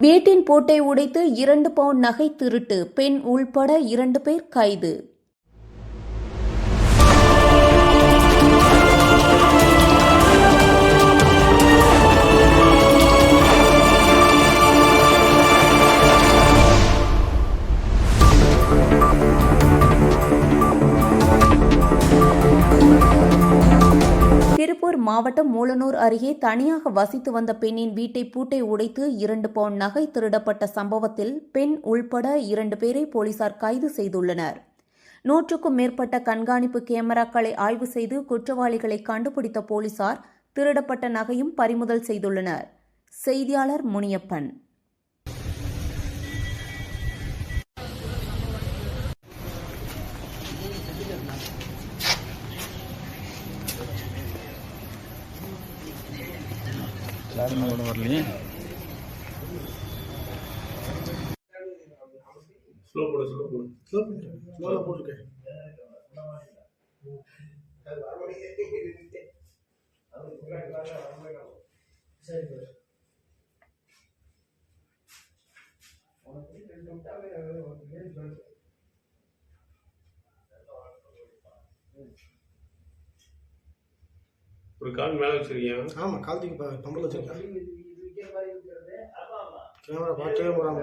வீட்டின் பூட்டை உடைத்து 2 பவுன் நகை திருட்டு, பெண் உள்பட 2 பேர் கைது. திருப்பூர் மாவட்டம் மூலனூர் அருகே தனியாக வசித்து வந்த பெண்ணின் வீட்டை பூட்டை உடைத்து 2 பவுன் நகை திருடப்பட்ட சம்பவத்தில் பெண் உள்பட 2 பேரை போலீசார் கைது செய்துள்ளனர். 100க்கும் மேற்பட்ட கண்காணிப்பு கேமராக்களை ஆய்வு செய்து குற்றவாளிகளை கண்டுபிடித்த போலீசார் திருடப்பட்ட நகையும் பறிமுதல் செய்துள்ளனர். செய்தியாளர் முனியப்பன். வரலையே ஸ்லோ போட்டுருக்கேன். ஒரு கால் மேலே வச்சிருக்கீங்க? ஆமா, கால் தூக்கி பம்பல் வச்சிருக்கேன். கேமரா பார்க்கவே போறாங்க.